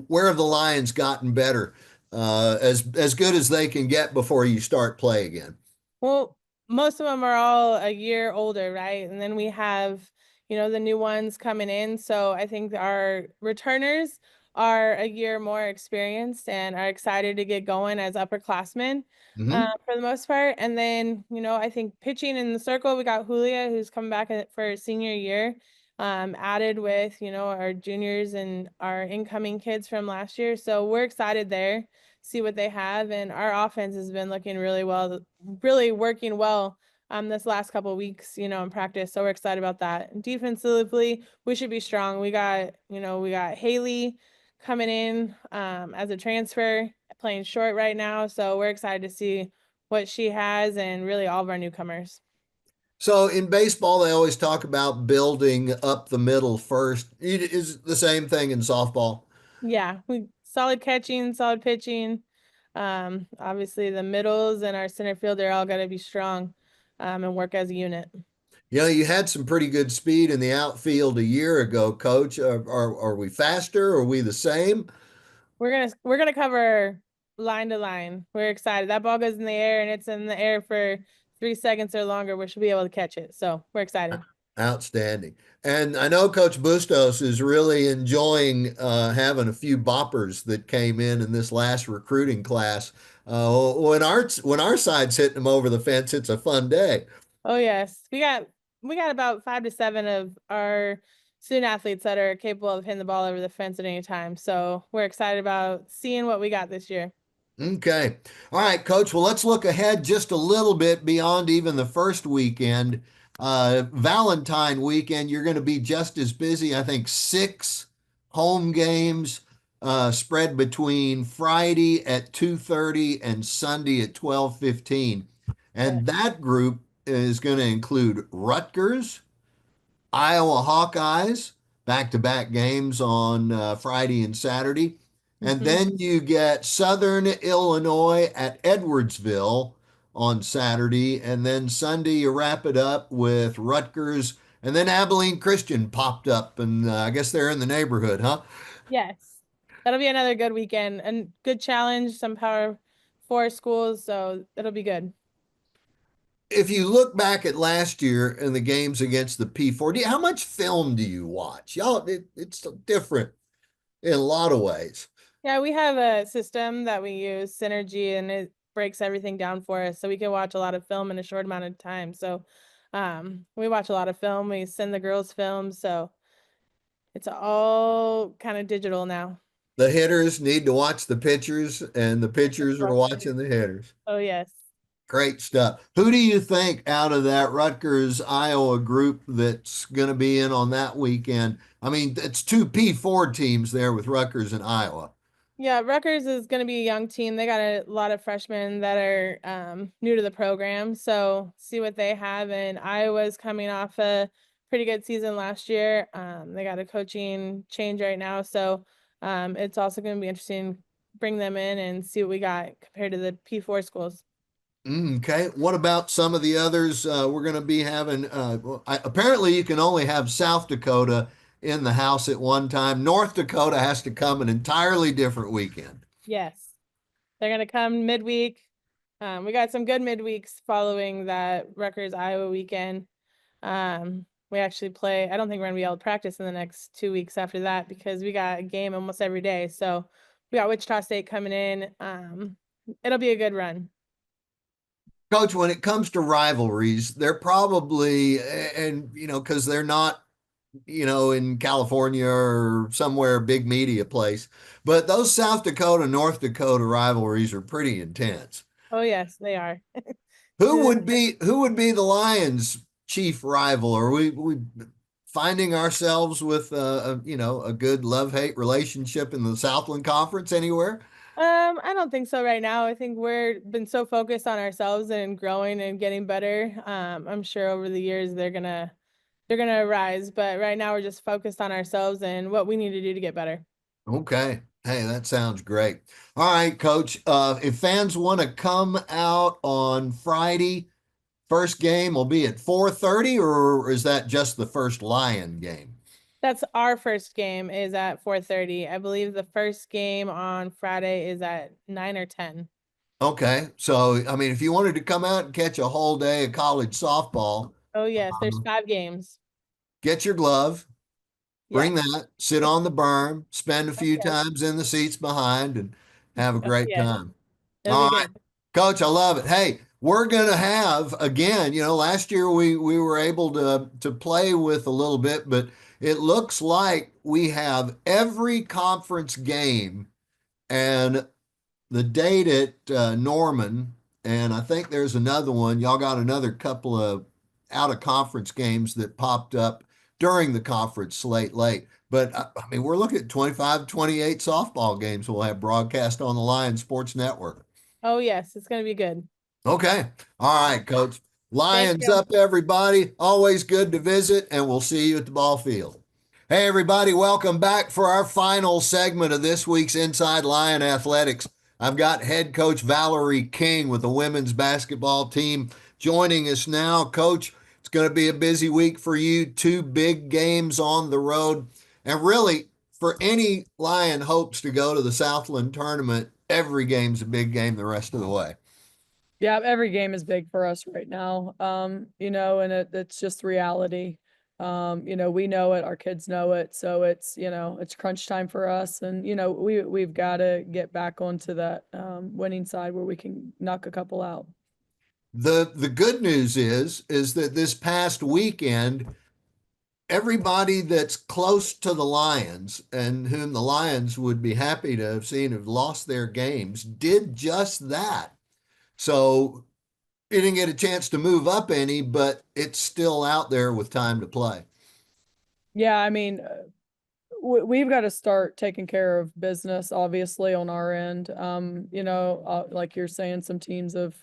S1: where have the Lions gotten better, as good as they can get before you start play again?
S6: Well, most of them are all a year older, right? And then we have, the new ones coming in. So I think our returners are a year more experienced and are excited to get going as upperclassmen for the most part. And then, I think pitching in the circle, we got Julia, who's coming back for her senior year, added with, our juniors and our incoming kids from last year. So we're excited there, see what they have. And our offense has been looking really well, really working well this last couple of weeks, in practice. So we're excited about that. Defensively, we should be strong. We got Haley coming in as a transfer, playing short right now. So we're excited to see what she has and really all of our newcomers.
S1: So in baseball, they always talk about building up the middle first. Is the same thing in softball?
S6: Yeah, we solid catching, solid pitching. Obviously the middles and our center field, they're all got to be strong and work as a unit.
S1: You had some pretty good speed in the outfield a year ago, Coach. Are we faster? Are we the same?
S6: We're gonna cover line to line. We're excited. That ball goes in the air and it's in the air for 3 seconds or longer. We should be able to catch it. So we're excited.
S1: Outstanding. And I know Coach Bustos is really enjoying having a few boppers that came in this last recruiting class. When our side's hitting them over the fence, it's a fun day.
S6: Oh yes, we got about 5 to 7 of our student athletes that are capable of hitting the ball over the fence at any time. So we're excited about seeing what we got this year.
S1: Okay. All right, Coach. Well, let's look ahead just a little bit beyond even the first weekend. Valentine weekend, you're going to be just as busy. I think 6 home games spread between Friday at 2:30 and Sunday at 12:15.
S6: Yeah.
S1: And that group is going to include Rutgers, Iowa Hawkeyes, back-to-back games on Friday and Saturday. And
S6: Mhm.
S1: then you get Southern Illinois at Edwardsville on Saturday. And then Sunday, you wrap it up with Rutgers. And then Abilene Christian popped up. And I guess they're in the neighborhood, huh?
S6: Yes, that'll be another good weekend and good challenge. Some Power 4 schools, so it'll be good.
S1: If you look back at last year and the games against the P4, how much film do you watch? Y'all, it's different in a lot of ways.
S6: Yeah, we have a system that we use, Synergy, and it breaks everything down for us, so we can watch a lot of film in a short amount of time. So, we watch a lot of film. We send the girls film, so it's all kind of digital now.
S1: The hitters need to watch the pitchers, and the pitchers are watching the hitters.
S6: Oh yes.
S1: Great stuff. Who do you think out of that Rutgers Iowa group that's going to be in on that weekend? I mean, it's 2 P4 teams there with Rutgers and Iowa.
S6: Yeah, Rutgers is going to be a young team. They got a lot of freshmen that are new to the program, so see what they have. And Iowa's coming off a pretty good season last year. They got a coaching change right now, so it's also going to be interesting to bring them in and see what we got compared to the P4 schools.
S1: Okay. What about some of the others? We're going to be having, apparently, you can only have South Dakota in the house at one time. North Dakota has to come an entirely different weekend.
S6: Yes, they're going to come midweek. We got some good midweeks following that Rutgers Iowa weekend. We actually play, I don't think we're going to be able to practice in the next 2 weeks after that because we got a game almost every day. So we got Wichita State coming in. It'll be a good run.
S1: Coach, when it comes to rivalries, they're probably, and because they're not, in California or somewhere big media place, but those South Dakota, North Dakota rivalries are pretty intense.
S6: Oh yes, they are.
S1: Who would be the Lions' chief rival? Are we finding ourselves with a good love-hate relationship in the Southland Conference anywhere?
S6: I don't think so right now. I think we're been so focused on ourselves and growing and getting better. I'm sure over the years they're gonna rise, but right now we're just focused on ourselves and what we need to do to get better.
S1: Okay. Hey, that sounds great. All right, Coach. If fans want to come out on Friday, first game will be at 4:30, or is that just the first Lion game?
S6: That's our first game is at 4:30. I believe the first game on Friday is at 9 or 10.
S1: Okay. So, I mean, if you wanted to come out and catch a whole day of college softball,
S6: Oh yes, there's
S1: um,
S6: 5 games.
S1: get your glove, bring
S6: Yes.
S1: that, sit on the berm, spend a few
S6: Yes.
S1: times in the seats behind, and have a
S6: Oh,
S1: great
S6: yes.
S1: time.
S6: It'll
S1: All
S6: be
S1: right,
S6: good.
S1: Coach, I love it. Hey, we're gonna have again. Last year we were able to play with a little bit, but it looks like we have every conference game and the date at Norman, and I think there's another one. Y'all got another couple of out of conference games that popped up during the conference slate late. But I mean, we're looking at 25, 28 softball games we'll have broadcast on the Lion Sports Network.
S6: Oh yes, it's gonna be good.
S1: Okay. All right, Coach.
S6: Thank
S1: Lions
S6: you.
S1: up, everybody. Always good to visit, and we'll see you at the ball field. Hey, everybody. Welcome back for our final segment of this week's Inside Lion Athletics. I've got head coach Valerie King with the women's basketball team joining us now. Coach, it's going to be a busy week for you. 2 big games on the road. And really, for any Lion hopes to go to the Southland tournament, every game's a big game the rest of the way.
S7: Yeah, every game is big for us right now. And it's just reality. We know it, our kids know it. So it's crunch time for us. And, we've got to get back onto that winning side where we can knock a couple out.
S1: The good news is that this past weekend, everybody that's close to the Lions and whom the Lions would be happy to have seen have lost their games did just that. So it didn't get a chance to move up any, but it's still out there with time to play.
S7: Yeah, I mean, we've got to start taking care of business, obviously, on our end. Like you're saying, some teams have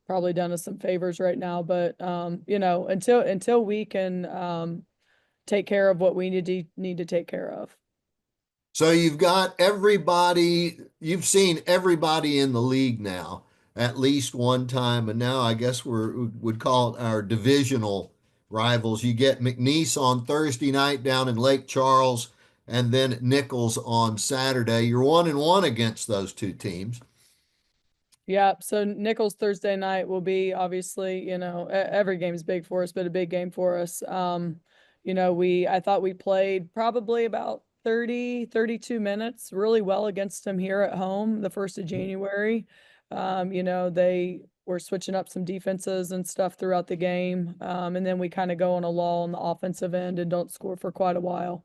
S7: probably done us some favors right now, but until we can take care of what we need to take care of.
S1: So you've got everybody, you've seen everybody in the league now at least one time, and now I guess we would call it our divisional rivals. You get McNeese on Thursday night down in Lake Charles, and then Nichols on Saturday. You're 1-1 against those two teams.
S7: Yeah, so Nichols Thursday night will be obviously, every game is big for us, but a big game for us. I thought we played probably about 32 minutes really well against them here at home the 1st of January. They were switching up some defenses and stuff throughout the game. And then we kind of go on a lull on the offensive end and don't score for quite a while.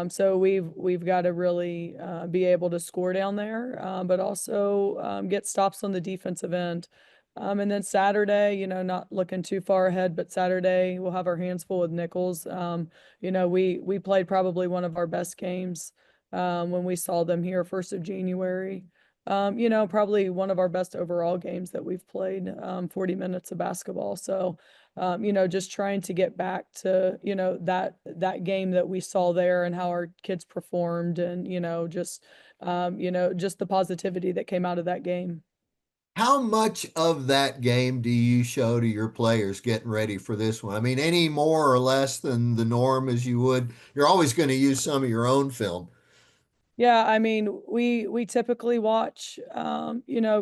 S7: So we've got to really be able to score down there, but also get stops on the defensive end. And then Saturday, not looking too far ahead, but Saturday we'll have our hands full with Nichols. We played probably one of our best games when we saw them here 1st of January. Probably one of our best overall games that we've played, 40 minutes of basketball. So just trying to get back to, that game that we saw there and how our kids performed and, just the positivity that came out of that game.
S1: How much of that game do you show to your players getting ready for this one? I mean, any more or less than the norm as you would? You're always going to use some of your own film.
S7: Yeah, I mean, we typically watch,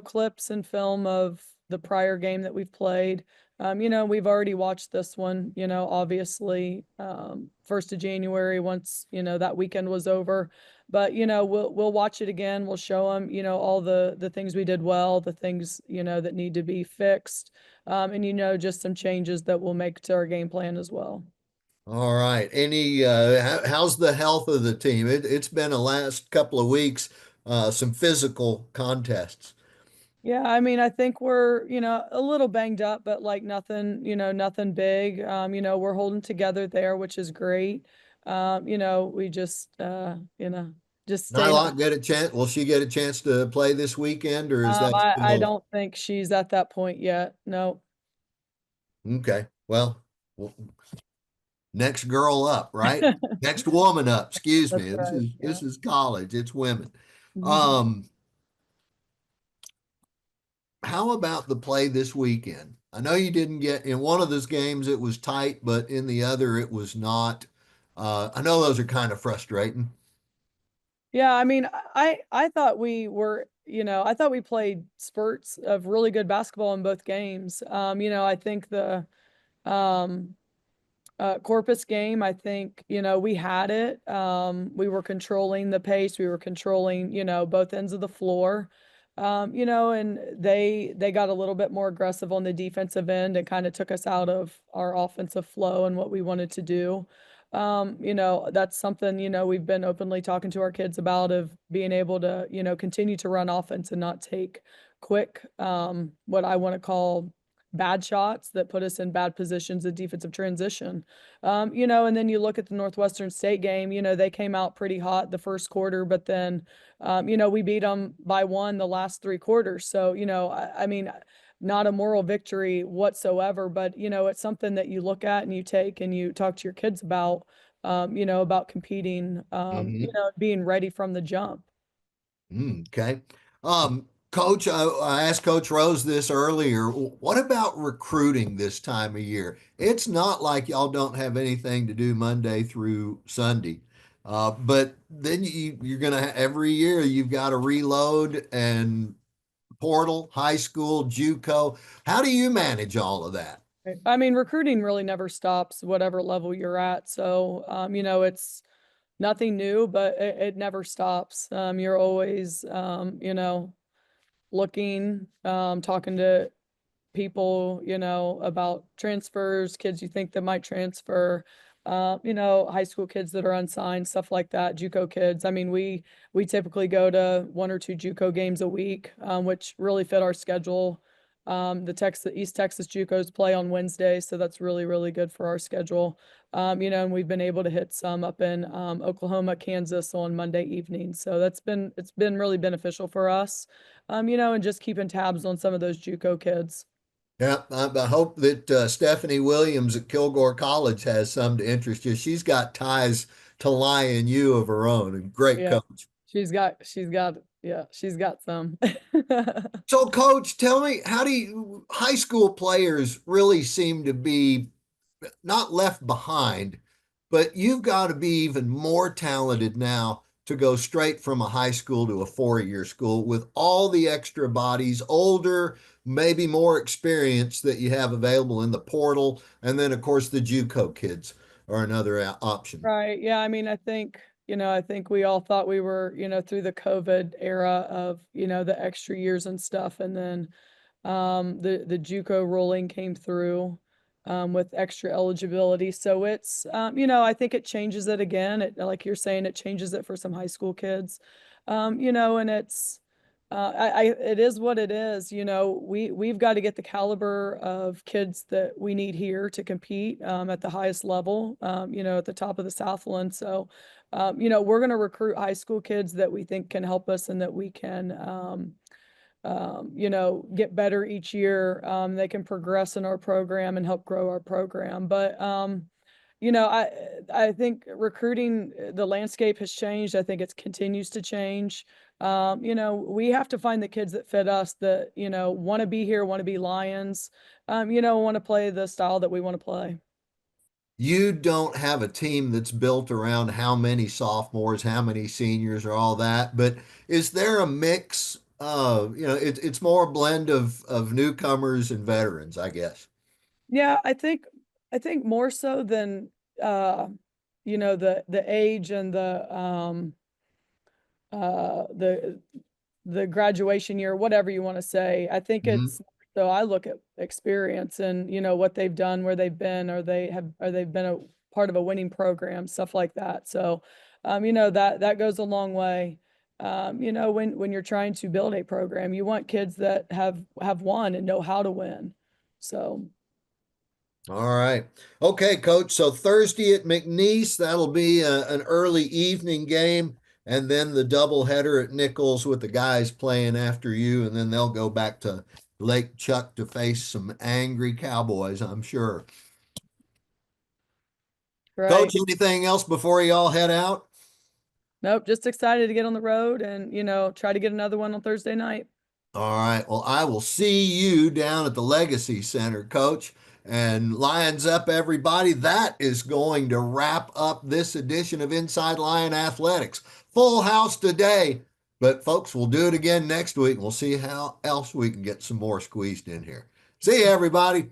S7: clips and film of the prior game that we've played. We've already watched this one, obviously, 1st of January once, that weekend was over. But, we'll watch it again. We'll show them, all the things we did well, the things, that need to be fixed. And, just some changes that we'll make to our game plan as well.
S1: All right. How's the health of the team? It's been a last couple of weeks, some physical contests.
S7: Yeah, I mean, I think we're, a little banged up, but like nothing, nothing big. We're holding together there, which is great. We just, just stay.
S1: Nylock get a chance. Will she get a chance to play this weekend, or is that
S7: I
S1: still...
S7: don't think she's at that point yet. No.
S1: Okay. Well, next girl up, right? Next woman up. Excuse me.
S7: That's right,
S1: This is college. It's women.
S7: Mhm.
S1: How about the play this weekend? I know you didn't get in one of those games, it was tight, but in the other, it was not. I know those are kind of frustrating.
S7: Yeah, I mean, I thought we were, I thought we played spurts of really good basketball in both games. I think the Corpus game, I think, we had it. We were controlling the pace. We were controlling, both ends of the floor. And they got a little bit more aggressive on the defensive end and kind of took us out of our offensive flow and what we wanted to do. That's something, we've been openly talking to our kids about of being able to, continue to run offense and not take quick, what I want to call bad shots that put us in bad positions of defensive transition. And then you look at the Northwestern State game, they came out pretty hot the first quarter, but then, we beat them by 1 the last 3 quarters. So, I mean, not a moral victory whatsoever, but, it's something that you look at and you take and you talk to your kids about, about competing, being ready from the jump.
S1: Okay. Coach, I asked Coach Rose this earlier. What about recruiting this time of year? It's not like y'all don't have anything to do Monday through Sunday. But then you're going to, every year you've got to reload and portal, high school, JUCO. How do you manage all of that?
S7: I mean, recruiting really never stops, whatever level you're at. So, it's nothing new, but it never stops. You're always, looking, talking to people, about transfers, kids you think that might transfer, high school kids that are unsigned, stuff like that, JUCO kids. I mean, we typically go to 1 or 2 JUCO games a week, which really fit our schedule. The East Texas JUCOs play on Wednesday, so that's really, really good for our schedule. And we've been able to hit some up in Oklahoma, Kansas on Monday evening. So it's been really beneficial for us, and just keeping tabs on some of those JUCO kids.
S1: Yeah, I hope that Stephanie Williams at Kilgore College has some to interest you. She's got ties to Lion U of her own, and great
S7: Yeah.
S1: coach.
S7: She's got some.
S1: So, Coach, tell me, how do high school players really seem to be not left behind, but you've got to be even more talented now to go straight from a high school to a 4-year school with all the extra bodies, older, maybe more experience that you have available in the portal. And then, of course, the JUCO kids are another option.
S7: Right. Yeah. I mean, I think we all thought we were, through the COVID era of, the extra years and stuff. And then the JUCO ruling came through with extra eligibility. So it's, I think it changes it again. Like you're saying, it changes it for some high school kids. And it's, it is what it is. We've got to get the caliber of kids that we need here to compete at the highest level, at the top of the Southland. So, we're going to recruit high school kids that we think can help us and that we can, get better each year. They can progress in our program and help grow our program. But, I think recruiting, the landscape has changed. I think it continues to change. We have to find the kids that fit us that, want to be here, want to be Lions, want to play the style that we want to play.
S1: You don't have a team that's built around how many sophomores, how many seniors, or all that, but is there a mix? It's more a blend of newcomers and veterans, I guess.
S7: Yeah, I think more so than the age and the graduation year, whatever you want to say. I think
S1: Mhm.
S7: it's so I look at experience and what they've done, where they've been, or they've been a part of a winning program, stuff like that. So that goes a long way. When you're trying to build a program, you want kids that have won and know how to win. So
S1: All right. Okay, Coach. So Thursday at McNeese, that'll be an early evening game, and then the doubleheader at Nichols with the guys playing after you, and then they'll go back to Lake Chuck to face some angry Cowboys, I'm sure.
S7: right.
S1: Coach, anything else before you all head out?
S7: Nope, just excited to get on the road and, try to get another one on Thursday night.
S1: All right. Well, I will see you down at the Legacy Center, Coach. And Lions up, everybody. That is going to wrap up this edition of Inside Lion Athletics. Full house today. But, folks, we'll do it again next week. We'll see how else we can get some more squeezed in here. See you, everybody.